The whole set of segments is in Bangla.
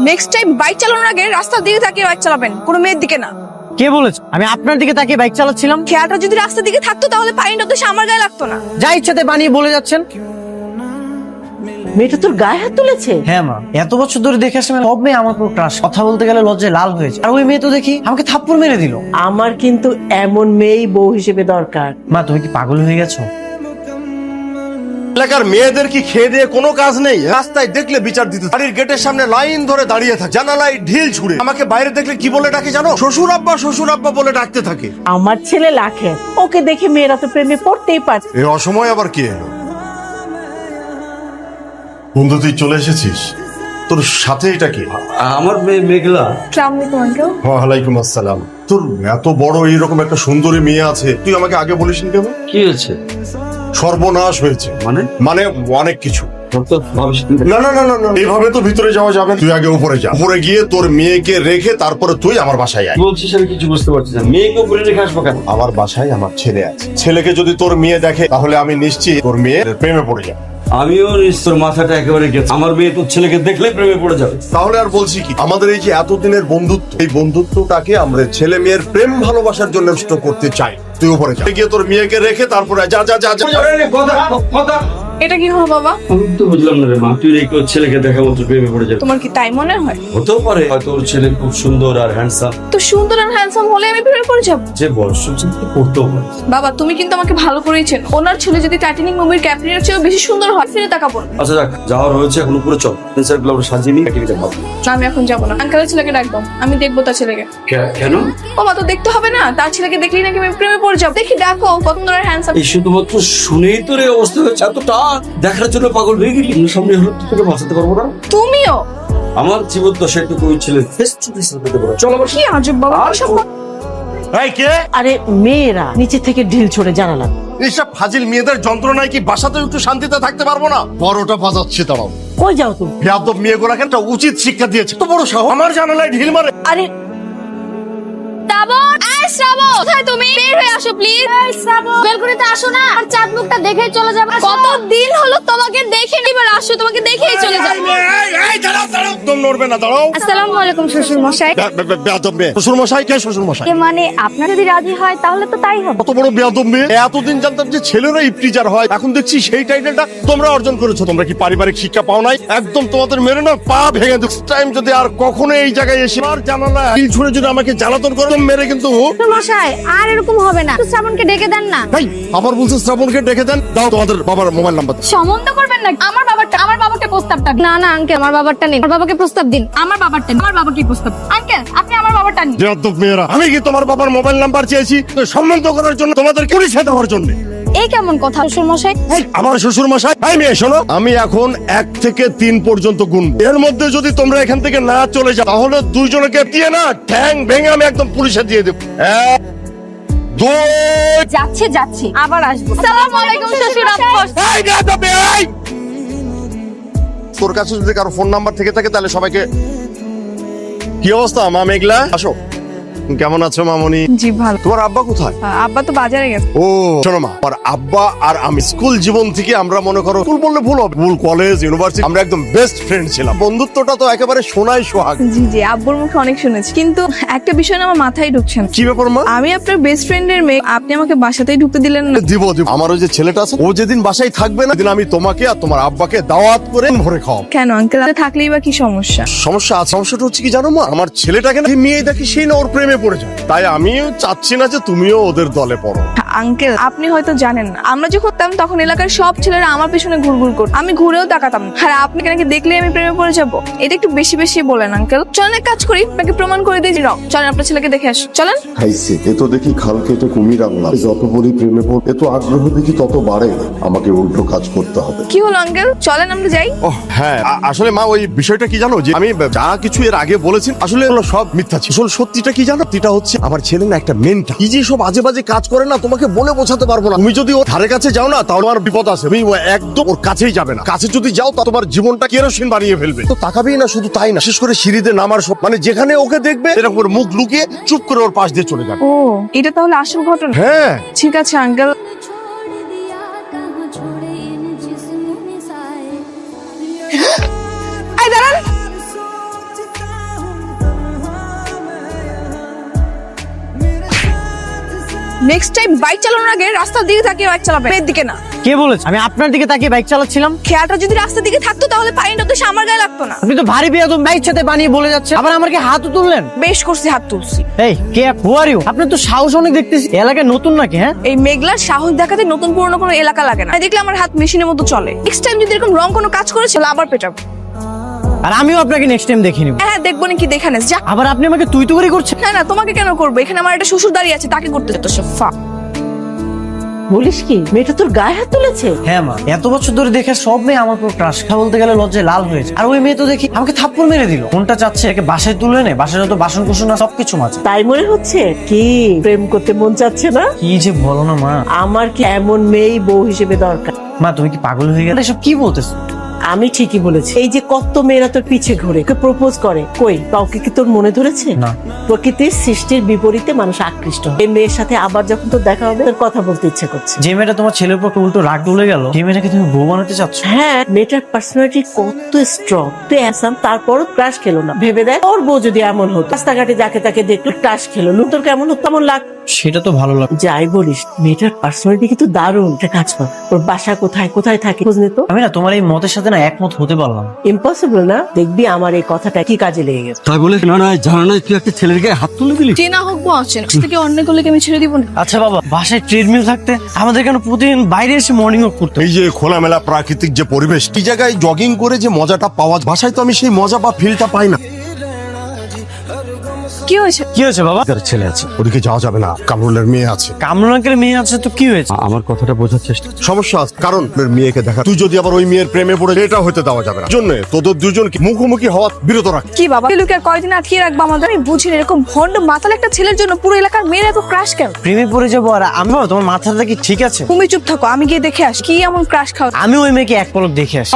নেক্সট টাইম বাইক চালানোর আগে রাস্তার দিকে তাকিয়ে বাইক চালাবেন, কোনো মেয়ের দিকে না। কে বলেছে? আমি আপনার দিকে তাকিয়ে বাইক চালাচ্ছিলাম। খেয়ালটা যদি রাস্তার দিকে থাকতো তাহলে পানিটা তো আমার গায়ে লাগতো না। যা ইচ্ছাতে বানিয়ে বলে যাচ্ছেন। মেয়েটা তোর গায়ে হাত তুলেছে? হ্যাঁ মা, এত বছর ধরে দেখে আসলাম সব মেয়ে আমার উপর ক্রাশ। কথা বলতে গেলে লজ্জায় লাল হয়েছে, আর ওই মেয়ে তো দেখি আমাকে থাপ্পড় মেরে দিল। আমার কিন্তু এমন মেয়েই বউ হিসেবে দরকার। মা তুমি কি পাগল হয়ে গেছো? এলাকার মেয়েদের কি খেয়ে দিয়ে কোনো কাজ নেই? রাস্তায় দেখলে বিচার দিতে, বাড়ির গেটের সামনে লাইন ধরে দাঁড়িয়ে থাকে, জানালায় ঢিল ছুড়ে। আমাকে বাইরে দেখলে কি বলে ডাকে জানো? শ্বশুর আব্বা বলে ডাকতে থাকে। আমার ছেলে লাখে, ওকে দেখে মেয়েরা তো প্রেমে পড়তেই পারে। এই অসময় আবার কি এলো? বন্ধু তুই চলে এসেছিস, তোর সাথে এটা কি? আমার মেয়ে মেঘলা। আসসালামু আলাইকুম আঙ্কেল। ওয়ালাইকুম আসসালাম। তোর এত বড় এইরকম একটা সুন্দরী মেয়ে আছে, তুই আমাকে আগে বলিসনি কেন? কি হয়েছে? সর্বনাশ হয়েছে। মানে অনেক কিছু। না না না না না, এইভাবে তো ভিতরে যাওয়া যাবে না। তুই আগে উপরে যা, উপরে গিয়ে তোর মেয়েকে রেখে তারপরে তুই আমার বাসায় আয়। বলছিস আমি কিছু বুঝতে পারছি না, মেয়েকে উপরে রেখে আসবো কেন? আমার বাসায় আমার ছেলে আছে, ছেলেকে যদি তোর মেয়ে দেখে তাহলে আমি নিশ্চিত তোর মেয়ের প্রেমে পড়ে যাবে। আমিও তোর মাথাটা একেবারে গেছে, আমার মেয়ে তোর ছেলেকে দেখলে প্রেমে পড়ে যাবে। তাহলে আর বলছি কি, আমাদের এই যে এতদিনের বন্ধুত্ব, এই বন্ধুত্বটাকে আমরা ছেলে মেয়ের প্রেম ভালোবাসার জন্য নষ্ট করতে চাই। তুই উপরে যা, গিয়ে তোর মেয়েকে রেখে তারপরে যা যা যা যা। এটা কি হলো বাবা? আমি তো বুঝলাম না রে মা, তুই রেখে ওর ছেলেকে দেখা মাত্র প্রেমে পড়ে যাবে? তোমার কি তাই মনে হয়? হতেও পারে, হয়তো ওর ছেলে খুব সুন্দর আর হ্যান্ডসাম। তো সুন্দর আর হ্যান্ডসাম হলে আমি প্রেমে পড়ে যাব? যে বয়স পড়তেও পারে। বাবা তুমি কিন্তু আমাকে ভালো করেই চেনো। ওনার ছেলে যদি টাইটানিক মুভির ক্যাপ্টেনের চেয়েও বেশি সুন্দর হয়, ফিরে তাকাবো না। আচ্ছা যাক, যাওয়ার হয়েছে, এখন উপরে চল, নেচার গুলো আমরা সাজিয়ে নিই, একটিভিটি ভাবো। না, আমি এখন যাবো না। আঙ্কেলের ছেলেকে ডাকবো, আমি দেখবো তার ছেলেকে। কেন? ও মা, তো দেখতে হবে না? তার ছেলেকে দেখলেই নাকি আমি প্রেমে পড়ে যাবো? দেখি ডাকো, কত সুন্দর আর হ্যান্ডসাম। এই শুধুমাত্র শুনেই তোর এই অবস্থা হয়েছে, এতটা দেখার জন্য পাগল হয়ে গেলি? সামনে হলো তোকে বাঁচাতে পারবো না। তুমিও? আমার জীবন তো সেটুকু ওই ছেলে ফেস টু ফেস পেতে পারো। চল আবার। কি আজব বাবা, এসব এই কে? আরে মেয়েরা নিচে থেকে ঢিল ছড়ে জানালাম। এইসব ফাজিল মেয়েদের যন্ত্রণায় কি বাসাতে একটু শান্তিতে থাকতে পারবো না? বড়টা বাজাচ্ছে তারাও। কই যাও তুমি? বেয়াদব মেয়েগুলোকে একটা উচিত শিক্ষা দিয়েছে। তো বড় সাহস, আমার জানালায় ঢিল মারে। আরে শ্রাবণ, এই শ্রাবণ, কোথায় তুমি? বের হয়ে আসো প্লিজ। এই শ্রাবণ, বেলকুনিতে আসো না, আর চাঁদ মুখটা দেখেই চলে যাবে। কত দিন হলো তোমাকে দেখে নিবার, আসো, তোমাকে দেখেই চলে যাবো। এই দাঁড়াও দাঁড়াও, একদম নড়বে না, দাঁড়াও। আসসালামু আলাইকুম শ্বশুর মশাই। বেয়াদব মেয়ে। শ্বশুর মশাই কে? শ্বশুর মশাই মানে আপনার যদি রাজি হয় তাহলে তো তাই হবে। কত বড় বেয়াদব মেয়ে। এতদিন জানতাম যে ছেলেরা ইফটিজার হয়, এখন দেখছি সেই টাইটেলটা তোমরা অর্জন করেছো। তোমরা কি পারিবারিক শিক্ষা পাও নাই? একদম তোমাদের মেরে না পা ভেঙে দেব। টাইম যদি আর কখনো এই জায়গায় এসে আর জানালা ঢিল ছুঁড়ে যদি আমাকে জ্বালাতন করো, তো মেরে কিন্তু। শ্বশুর মশাই আর এরকম হবে না, তো শ্রাবণকে ডেকে দেন না। এই আবার বলছো শ্রাবণকে ডেকে দেন? দাও তোমাদের বাবার মোবাইল নাম্বার। সম্বন্ধ করবেন না? আমার বাবাকে প্রস্তাবটা। না না আঙ্কেল, আমার বাবারটা নিন, আমার বাবাকে প্রস্তাব দিন। আমার বাবাকে প্রস্তাব। আঙ্কেল আপনি আমার বাবারটা নিন। বেয়াদব মেয়েরা, আমি কি তোমার বাবার মোবাইল নাম্বার চেয়েছি সম্বন্ধ করার জন্য, তোমাদের পুলিশে দেওয়ার জন্য? এই কেমন কথা শ্বশুর মশাই? আমার শ্বশুর মশাই। এই মেয়ে শোনো, আমি এখন 1 থেকে 3 পর্যন্ত গুনবো। এর মধ্যে যদি তোমরা এখান থেকে না চলে যাও তাহলে দুইজনকে দিয়ে না ঠ্যাং ভেঙে আমি একদম পুলিশে দিয়ে দেবো। 1 2 যাচ্ছি আবার আসবো। আসসালামু আলাইকুম শ্বশুর আব্বা। এই বেয়াদব মেয়ে, এই! তোর কাছে যদি কারো ফোন নাম্বার থেকে থাকে তাহলে সবাইকে। কি অবস্থা মা মেঘলা? আসো। কেমন আছো মামনি? জি ভালো। তোমার আব্বা কোথায়? আব্বা তো বাজারে গেছে। ও শোনো মা, আমার আব্বা আর আমি স্কুল জীবন থেকে আমরা মনে করো, স্কুল বললে ভুল হবে, স্কুল কলেজ ইউনিভার্সিটি আমরা একদম বেস্ট ফ্রেন্ড ছিলাম। বন্ধুত্বটা তো একেবারে সোনায় সোহাগ। জি আব্বুর মুখে অনেক শুনেছি, কিন্তু একটা বিষয় না আমার মাথায় ঢুকছে না। কি ব্যাপার মা? আমি আপনার বেস্ট ফ্রেন্ডের মেয়ে, আপনি আমাকে বাসাতেই ঢুকতে দিলেন না। দিব। আমার ওই যে ছেলেটা আছে, ও যেদিন বাসায় থাকবে না সেদিন আমি তোমাকে আর তোমার আব্বাকে দাওয়াত করে ভরে খাওয়াবো। কেন আঙ্কেল, থাকলেই বা কি সমস্যা? সমস্যা আছে। সমস্যাটা হচ্ছে কি জানো মা, আমার ছেলেটাকে না মেয়ে দেখি সেই না ওর প্রেমে পড়ে যায়। তাই আমিও চাচ্ছি না যে তুমিও ওদের দলে পড়ো। আঙ্কেল আপনি হয়তো জানেন না, আমরা যখন করতাম তখন এলাকার সব ছেলেরা আমার পেছনে ঘুরঘুর করত, আমি ঘুরেও তাকাতাম না। আর আপনাকে নাকি দেখলেই আমি প্রেমে পড়ে যাব? এটা একটু বেশি বেশি বলেন আঙ্কেল। চলেন এক কাজ করি, আপনাকে প্রমাণ করে দিই। চলেন আপনার ছেলেকে দেখে আস, চলেন। খাইছে এ তো দেখি খাল কেটে কুমির আনলাম। যত বলি প্রেমে পড়, এত আগ্রহ দেখি তত বাড়ে। আমাকে উল্টো কাজ করতে হবে। কি হলো আঙ্কেল, চলেন আমরা যাই। ও হ্যাঁ, আসলে মা ওই বিষয়টা কি জানো, যে আমি যা কিছু এর আগে বলেছি আসলে এগুলো সব মিথ্যা ছিল। আসলে সত্যিটা কি জানো, এটা হচ্ছে আমার ছেলে না একটা মেন্টা, কি যে সব আজে বাজে কাজ করে না, তোমাকে বলে বোঝাতে পারবো না। তুমি যদি ওর ধারে কাছে যাও না তাহলে আমার বিপদ আছে। তুমি একদম ওর কাছেই যাবে না। কাছে যদি যাও তা তোমার জীবনটা কেরোসিন বানিয়ে ফেলবে। তো তাকাবেই না, শুধু তাই না, বিশেষ করে সিঁড়িতে নামার সব মানে যেখানে ওকে দেখবে এরকম করে মুখ লুকিয়ে চুপ করে ওর পাশ দিয়ে চলে যাবে। ও এটা তাহলে আসল ঘটনা? হ্যাঁ ঠিক আছে আঙ্কেল। নেক্সট টাইম বাইক চালানোর আগে রাস্তার দিকে তাকিয়ে বাইক চালাবে, মেয়ের দিকে না। কে বলেছে? আমি আপনার দিকে তাকিয়ে বাইক চালাচ্ছিলাম। খেয়ালটা যদি রাস্তার দিকে থাকতো তাহলে পানিটা তো আমার গায়ে লাগতো না। আপনি তো ভারী বেয়াদব, বাইক সাথে বানিয়ে বলে যাচ্ছে, আবার আমাকে হাতও তুললেন। বেশ করছি, হাত তুলছি। এই কে, হু আর ইউ? আপনি তো সাহস অনেক দেখতেছি, এলাকায় নতুন নাকি? হ্যাঁ, এই মেঘলার সাহস দেখাতে নতুন পুরনো কোনো এলাকা লাগে না। দেখলে আমার হাত মেশিনের মতো চলে। নেক্সট টাইম যদি এরকম রং কোনো কাজ করেছিল আবার পেটাবো। আর আমিও আপনাকে নেক্সট টাইম দেখে নিব। হ্যাঁ দেখবো নাকি, দেখে নেস যা। আবার আপনি আমাকে তুই তুই করে করছেন। না না, তোমাকে কেন করবো? এখানে আমার একটা শ্বশুর দাঁড়িয়ে আছে, তাকে করতে যেত সফা। বলিস কি, মেয়েটা তোর গায়ে হাত তুলেছে? হ্যাঁ মা, এত বছর ধরে দেখে সব মেয়ে আমার পুরো ক্রাশ। কথা বলতে গেলে লজ্জায় লাল হয়েছে। আর ওই মেয়ে তো দেখি আমাকে থাপ্পড় মেরে দিল। কোনটা চাচ্ছে একে বাসায় তুলে নে, বাসায় যত বাসন কুসন আছে সবকিছু মাঝে। তাই মনে হচ্ছে কি প্রেম করতে মন চাচ্ছে না? কি যে বলো না মা। আমার কি এমন মেয়েই বউ হিসেবে দরকার? মা তুমি কি পাগল হয়ে গেলে? এসব কি বলতেছো? আমি ঠিকই বলেছি। এই যে কত মেয়েরা তোর পিছে ঘুরে প্রপোজ করে, কই কাউকে কি তোর মনে ধরেছে? না। প্রকৃতির সৃষ্টির বিপরীতে মানুষ আকৃষ্ট হয়। এই মেয়ের সাথে আবার যখন তোর দেখা হবে তোর কথা বলতে ইচ্ছে করছে। যে মেয়েটা তোমার ছেলের উপর উল্টো রাগ ডলে গেল, সেই মেয়েটাকে তুমি বউ বানাতে চাচ্ছ? হ্যাঁ, মেয়েটার পার্সোনালিটি কত স্ট্রং। তুই অ্যাসাম, তারপরও ক্রাশ খেলো না। ভেবে দেখ ওর বউ যদি এমন হতো, রাস্তাঘাটে যাকে তাকে দেখলো ক্রাশ খেলো, তোর কেমন হতো? কেমন লাগ? সেটা তো ভালো লাগে। যাই বলিস, মেয়েটার পার্সোনালিটি কিন্তু দারুণ। একটা কাজ কর, ওর বাসা কোথায় কোথায় থাকে খোঁজ নে তো। আমি না তোমার এই মতের সাথে না একমত হতে পারলাম। ইম্পসিবল না? দেখবি আমার এই কথাটা কি কাজে লেগে গেছে। তাই বলে না না জানা না তুই একটা ছেলের গায়ে হাত তুলে দিলি। চেনা হোক বা অচেনা, থেকে অন্য করলে আমি ছেড়ে দিব না। আচ্ছা বাবা, বাসায় ট্রেডমিল থাকতে আমাদের কেন প্রতিদিন বাইরে এসে মর্নিং ওয়াক করতে? এই যে খোলামেলা প্রাকৃতিক যে পরিবেশ, এই জায়গায় জগিং করে যে মজাটা পাওয়া যায়, বাসায় তো আমি সেই মজা বা ফিলটা পাই না। কি হয়েছে? কি হয়েছে বাবা? তার ছেলে আছে, ওদিকে যাওয়া যাবে না। কামরুলের মেয়ে আছে। কামরুল আঙ্কেলের মেয়ে আছে তো কি হয়েছে? আমার কথাটা বোঝার চেষ্টা। সমস্যা আছে, কারণ ওর মেয়েকে দেখা, তুই যদি আবার ওই মেয়ের প্রেমে পড়ে, এটা হতে দেওয়া যাবে না। জন্য তোদের দুজনকে মুখোমুখি হওয়া বিরত রাখ। কি বাবা, লোকে আর কয়দিন আটকিয়ে রাখবো আমাদের? আমি বুঝি না, এরকম ভন্ড মাতাল একটা ছেলের জন্য পুরো এলাকার মেয়েরা তো ক্রাশ কেন? প্রেমে পড়ে যাবো আর আমি? বাবা, তোমার মাথাটা কি ঠিক আছে? তুমি চুপ থাকো, আমি গিয়ে দেখে আসি কি এমন ক্রাশ খাও। আমি ওই মেয়েকে এক পলক দেখে আসি।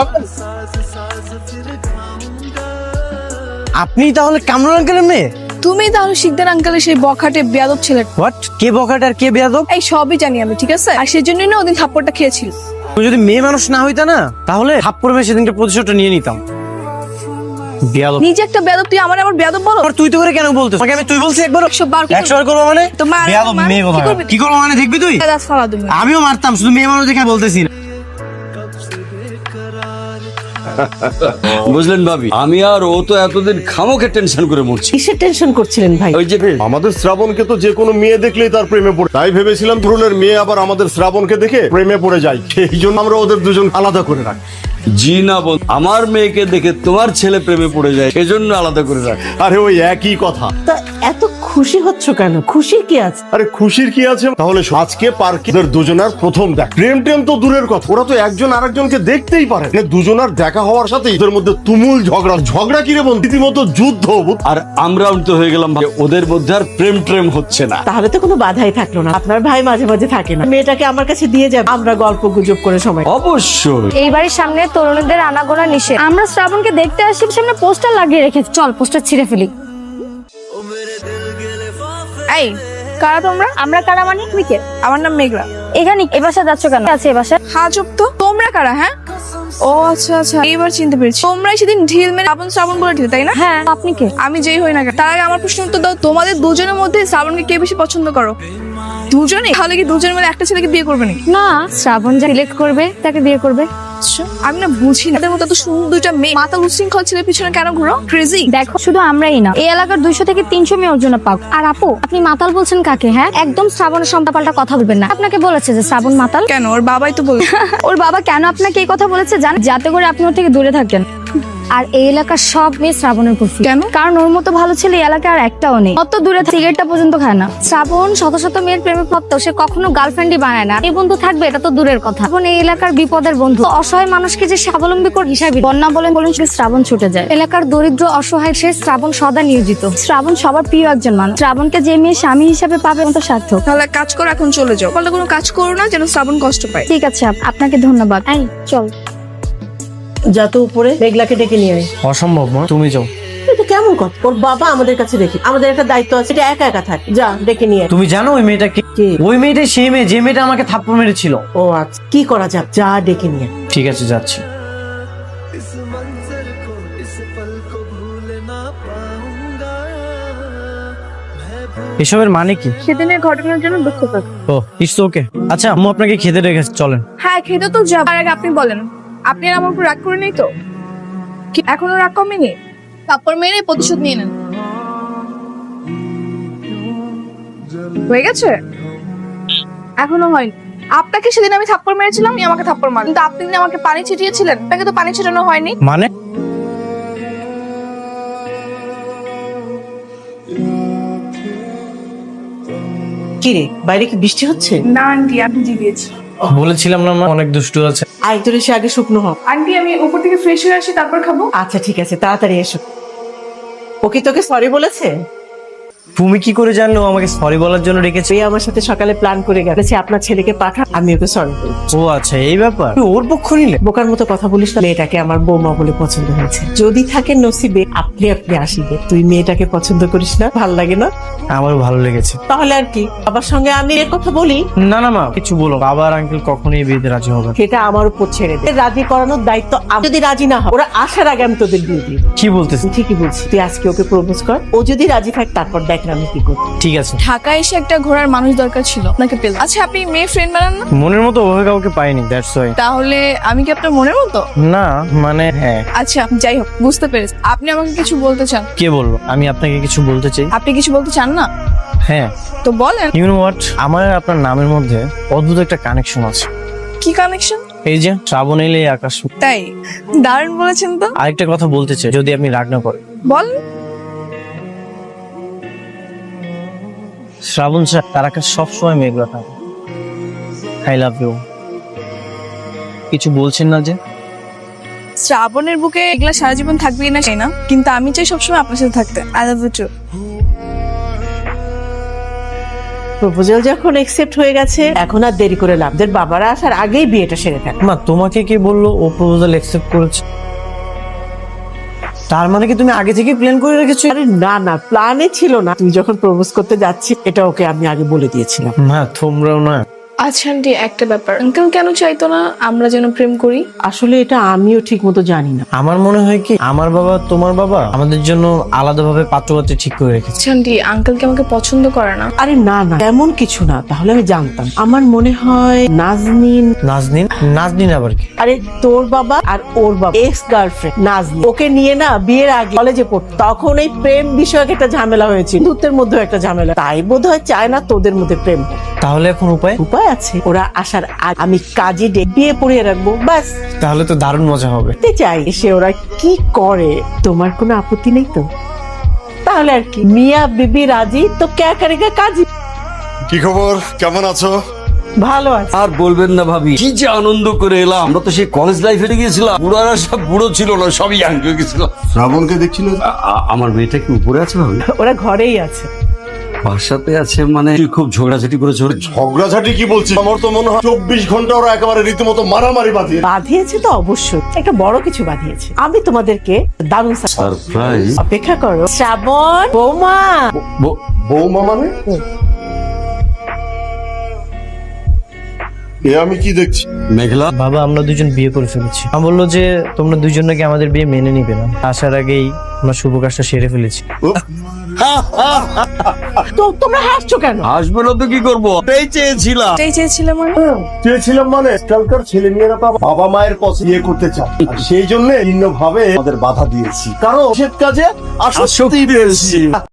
আপনি তাহলে কামরুল আঙ্কেলের মেয়ে? তুমি তাহলে শিকদার আঙ্কেলের সেই বখাটে বেয়াদব ছেলে। হোয়াট? কে বকাট আর কে বেয়াদব? এই সবই জানি আমি, ঠিক আছে? আর সেই জন্যই না ওদিন থাপ্পড়টা খেয়েছিল। তুমি যদি মেয়ে মানুষ না হইতা না, তাহলে থাপ্পড় মেরে সেদিনকে প্রতিশোধটা নিয়ে নিতাম। বেয়াদব। নিজে একটা বেয়াদব, তুই আমার আবার বেয়াদব বলো? আর তুই তো করে কেন বলতেছ? আমাকে আমি তুই বলছি একবার? 100 বার 100 বার করবো মানে? তোমার বেয়াদব মেয়ে কথা। কি করবো মানে দেখবি তুই? দাস ফালা তুমি। আমিও মারতাম, শুধু মেয়ে মানুষ দেখে বলতেছি না। বুঝলেন ভাবি, আমি আর ও তো এতদিন খামোকে টেনশন করে মরছি। কিসের টেনশন করছিলেন ভাই? ওই যে আমাদের শ্রাবণকে তো যে কোনো মেয়ে দেখলেই তার প্রেমে পড়ে, তাই ভেবেছিলাম কামরুলের মেয়ে আবার আমাদের শ্রাবণকে দেখে প্রেমে পড়ে যায়, সেই জন্য আমরা ওদের দুজন আলাদা করে রাখি। জি না বোন, আমার মেয়েকে দেখে তোমার ছেলে প্রেমে পড়ে যায়, এজন্য আলাদা করে রাখ। আরে ওই একই কথা। তা এত খুশি হচ্ছ কেন? খুশির কি আছে? আরে খুশির কি আছে? তাহলে আজকে পার্কে ওদের দুজনার প্রথম দেখা। প্রেম টেম তো দূরের কথা, ওরা তো একজন আরেকজনকে দেখতেই পারে না। দুজনার দেখা হওয়ার সাথে ওদের মধ্যে তুমুল ঝগড়া। ঝগড়া কি রে বোন, রীতিমতো যুদ্ধ। আর আমরা উল্টো হয়ে গেলাম, ওদের মধ্যে আর প্রেম ট্রেম হচ্ছে না। তাহলে তো কোনো বাধাই থাকলো না। আপনার ভাই মাঝে মাঝে থাকে না, মেয়েটাকে আমার কাছে দিয়ে যাবে, আমরা গল্প গুজব করে সময়। অবশ্যই। এই বাড়ির সামনে তরুণীদের আনাগোনা নিষেধ। আমরা শ্রাবণকে দেখতে আসি, সামনে পোস্টার লাগিয়ে রেখেছি। চল পোস্টার ছিঁড়ে ফেলি। এই কারা তোমরা? আমরা কারা মানে? তুমি কে? আমার নাম মেঘলা। এখানে এ বাসা যাচ্ছ কেন? আছে এ বাসা? হ্যাঁ চুপ তো। তোমরা কারা? হ্যাঁ, ও আচ্ছা আচ্ছা, এইবার চিনতে পেরেছি। তোমরাই সেদিন ঢিল মেরে শ্রাবণ বলে ঢিল, তাই না? হ্যাঁ, আপনি কে? আমি যেই হই না কেন, তার আগে আমার প্রশ্ন উত্তর দাও। তোমাদের দুজনের মধ্যে শ্রাবণকে কে বেশি পছন্দ করো? দুজনেই? তাহলে কি দুজন মিলে একটা ছেলেকে বিয়ে করবে নাকি? না, শ্রাবণ যা সিলেক্ট করবে তাকে বিয়ে করবে। আচ্ছা, আমি না বুঝি না এদের মতো এত সুন্দর দুইটা মেয়ে মাথা উচ্ছৃঙ্খল ছেলের পিছনে কেন ঘুরো? ক্রেজি। দেখো, শুধু আমরাই না, এই এলাকার 200 থেকে 300 মেয়ে ওর জন্য পাক। আর আপু, আপনি মাতাল বলছেন কাকে? হ্যাঁ, একদম শ্রাবণের সম্পাপাল্টা কথা বলবেন না। আপনাকে বলেছে যে শ্রাবণ মাতাল? কেন? ওর বাবাই তো বলে। ওর বাবা কেন আপনাকে এই কথা বলেছে জানেন? যাতে করে আপনি ওর থেকে দূরে থাকেন। আর এই এলাকার সব মেয়ে শ্রাবণের প্রতি। কেন? কারণ ওর মতো ভালো ছেলে এই এলাকায় আর একটাও নেই। অত দূরে সিগারেটটা পর্যন্ত খায় না। শ্রাবণ শত শত মেয়ের প্রেমে পড়তো, সে কখনো গার্লফ্রেন্ডই বানায় না। এই বন্ধু থাকবে এটা তো দূরের কথা। শ্রাবণ এই এলাকার বিপদের বন্ধু। অসহায় মানুষকে যে স্বাবলম্বী করে হিসাবে বন্যা বলেন শ্রাবণ ছুটে যায়। এলাকার দরিদ্র অসহায় সে শ্রাবণ সদা নিয়োজিত। শ্রাবণ সবার প্রিয় একজন মানুষ। শ্রাবণকে যে মেয়ে স্বামী হিসাবে পাবে তো সার্থক। তাহলে এক কাজ করো, এখন চলে যাও। তাহলে কোনো কাজ করো না যেন শ্রাবণ কষ্ট পায়। ঠিক আছে, আপনাকে ধন্যবাদ। এই চল। যা তো উপরে মেঘলাকে ডেকে নিয়ে আয়। অসম্ভব মা, তুমি যাও। এটা কেমন কথা? ওর বাবা আমাদের কাছে রেখে, আমাদের একটা দায়িত্ব আছে, এটা একা একা থাকে। যা ডেকে নিয়ে আয়। তুমি জানো ওই মেয়েটা কে? কে? ওই মেয়েটাই সেই মেয়ে যে মেয়েটা আমাকে থাপ্পড় মেরেছিল। ও আচ্ছা, কি করা যাক? যা ডেকে নিয়ে আয়। ঠিক আছে, যাচ্ছি। इस मंजर को, इस पल को भूल ना पाऊंगा मैं। এসবের মানে কি? সেদিনের ঘটনার জন্য দুঃখ পাচ্ছি। ও ইটস ওকে। আচ্ছা আম্মু আপনাকে খেতে রেখেছে, চলেন। হ্যাঁ, খেতে তো যাব। আর আগে আপনি বলেন, আপনি আর আমার উপর রাগ করে নেই তো? কি এখনো রাগ কমেনি? থাপ্পড় মেরে প্রতিশোধ নিয়ে নেন। হয়ে গেছে? এখনো হয়নি। আপনাকে সেদিন আমি থাপ্পড় মেরেছিলাম, আপনি আমাকে থাপ্পড় মারেন, কিন্তু আপনি আমাকে পানি ছিটিয়েছিলেন, আপনাকে তো পানি ছিটানো হয়নি। মানে? কি রে, বাইরে কি বৃষ্টি হচ্ছে? না আন্টি, আপনি জিগিয়েছি। বলেছিলাম না মা, অনেক দুষ্টু আছে। আয় তোর এসে আগে শুকনো হোক। আন্টি, আমি উপর থেকে ফ্রেশ হয়ে আসি, তারপর খাবো। আচ্ছা ঠিক আছে, তাড়াতাড়ি এসো। ও কি তোকে সরি বলেছে? তুমি কি করে জানলো আমাকে সরি বলার জন্য রেখেছে? তুই আমার সাথে সকালে প্ল্যান করে গেছে আপনার ছেলেকে পাঠা, আমি ওকে সরি বলি। ও আচ্ছা, এই ব্যাপার। তুমি ওর পক্ষ নিলে? বোকার মতো কথা বলিস না। মেয়েটাকে আমার বৌমা বলে পছন্দ হয়েছে, যদি থাকে নসিবে আপনি আপনি আসিবে। তুই মেয়েটাকে পছন্দ করিস না? ভাল লাগে না? আমারও ভালো লেগেছে। তাহলে আর কি, বাবার সঙ্গে আমি এর কথা বলি? না না মা, কিছু বলো। বাবা আর আঙ্কেল কখনোই বিয়েতে রাজি হবে না। সেটা আমার উপর ছেড়ে দে। রাজি করানোর দায়িত্ব আমার। যদি রাজি না হয়, ওরা আসার আগে আমি তোদের বিয়ে দিই। কি বলতেছ? ঠিকই বলছি, তুই আজকে ওকে প্রপোজ কর। ও যদি রাজি থাকে তারপর দেখ না আমি কি করি। ঠিক আছে। ঢাকায় এসে একটা ঘোরার মানুষ দরকার ছিল, আপনাকে পেলাম। আচ্ছা, আপনি মেয়ে ফ্রেন্ড বানান না? মনের মতো ওভাবে কাউকে পাইনি, দ্যাটস ওয়াই। তাহলে আমি কি আপনার মনের মতো? না মানে হ্যাঁ। আচ্ছা, যাই হোক, বুঝতে পেরেছি। আপনি আমাকে কিছু বলতে চান? কে বললো আমি আপনাকে কিছু বলতে চাই? আপনি কিছু বলতে চান না? হ্যাঁ। তো বলেন। ইউ নো হোয়াট, আমার আর আপনার নামের মধ্যে অদ্ভুত একটা কানেকশন আছে। কি কানেকশন? এই যে শ্রাবণ এলে আকাশ। তাই? দারুণ বলেছেন তো। আরেকটা কথা বলতে চাই, যদি আপনি রাগ না করেন। বলেন। শ্রাবণ স্যার, তার আকাশ সবসময় মেঘলা থাকে। I love you. কিছু বলছেন না যে? শ্রাবণের বুকে এগুলা সারা জীবন থাকবেই না, চাই না, কিন্তু আমি চাই সবসময় আপনার সাথে থাকতে। I love you too. Proposal যখন একসেপ্ট হয়ে গেছে, এখন আর দেরি করে লাভ। দের বাবারা আসার আগেই বিয়েটা সেরে থাকে। মা, তোমাকে কে বললো ও প্রপোজাল অ্যাকসেপ্ট করেছে? তার মানে কি তুমি আগে থেকে প্ল্যান করে রেখেছো? আরে না না, প্ল্যানে ছিল না। তুই যখন প্রপোজ করতে যাচ্ছি, এটা ওকে আমি আগে বলে দিয়েছিলাম। মা তোমরাও না। আচ্ছা আন্টি, একটা ব্যাপার, আঙ্কেল কেন চাইতো না আমরা যেন প্রেম করি? আসলে এটা আমিও ঠিক মতো জানি না। আমার মনে হয় কি, আমার বাবা তোমার বাবা আমাদের জন্য আলাদাভাবে পাত্রপাত্রী ঠিক করে রেখেছে। আচ্ছা আন্টি, আঙ্কেল কি আমাকে পছন্দ করে না? আরে না না, এমন কিছু না। তাহলে আমি জানতাম। আমার মনে হয় নাজনীন। নাজনীন? নাজনীন আবার কি? আরে তোর বাবা আর ওর বাবা এক্স গার্লফ্রেন্ড নাজনীন, ওকে নিয়ে না বিয়ের আগে কলেজে পড়তো। তখন এই প্রেম বিষয়ক একটা ঝামেলা হয়েছিল, দুধের মধ্যে একটা ঝামেলা। তাই বোধহয় চায় না তোদের মধ্যে প্রেম। তাহলে এখন উপায়? উপায় আছে। ওরা আসার আগে আমি কাজে বিয়ে পড়িয়ে রাখবো, ব্যাস। তাহলে তো দারুণ মজা হবে। দেখতে চাই এসে ওরা কি করে। তোমার কোনো আপত্তি নেই তো? তাহলে আর কি, মিয়া বিবি রাজি তো ক্যা করেগা কাজী। কি খবর, কেমন আছো? ভালো আছে। আর বলবেন না ভাবি, কি যে আনন্দ করে এলাম। আমরা তো সেই কলেজ লাইফে গিয়েছিলাম, বুড়ারা সব বুড়ো ছিল না, সবই ইয়াং হয়ে গেছিলাম। শ্রাবণকে দেখছিল? আমার মেয়েটা কি উপরে আছে ভাবি? ওরা ঘরেই আছে। বাসাতে আছে মানে? তুই খুব ঝগড়াঝাটি করেছো? ঝগড়াঝাটি কি বলছি, আমার তো মনে হয় 24 ঘন্টা ওরা একেবারে রীতিমতো মারামারি বাঁধিয়ে। বাঁধিয়েছে তো অবশ্যই, একটা বড় কিছু বাঁধিয়েছে। আমি তোমাদেরকে দারুণ সারপ্রাইজ। অপেক্ষা করো। শ্রাবণ, বৌমা। বৌমা মানে? এ আমি কি দেখছি? মেঘলা, বাবা, আমরা দুজন বিয়ে করে ফেলেছি। আমি বললো যে তোমরা দুজন নাকি আমাদের বিয়ে মেনে নিবে না। আসার আগেই আমরা শুভ কাজটা সেরে ফেলেছি। তো তোমরা হাসছো কেন? আসবে না তো কি করবো? এটাই চেয়েছিলাম। এটাই চেয়েছিলাম মানে? চেয়েছিলাম মানে আজকালকার ছেলে মেয়েরা তো বাবা মায়ের পছন্দ বিয়ে করতে চায়, আর সেই জন্য ভিন্ন ভাবে আমাদের বাধা দিয়েছি, কারণ সে কাজে আসক্তি পেয়েছি।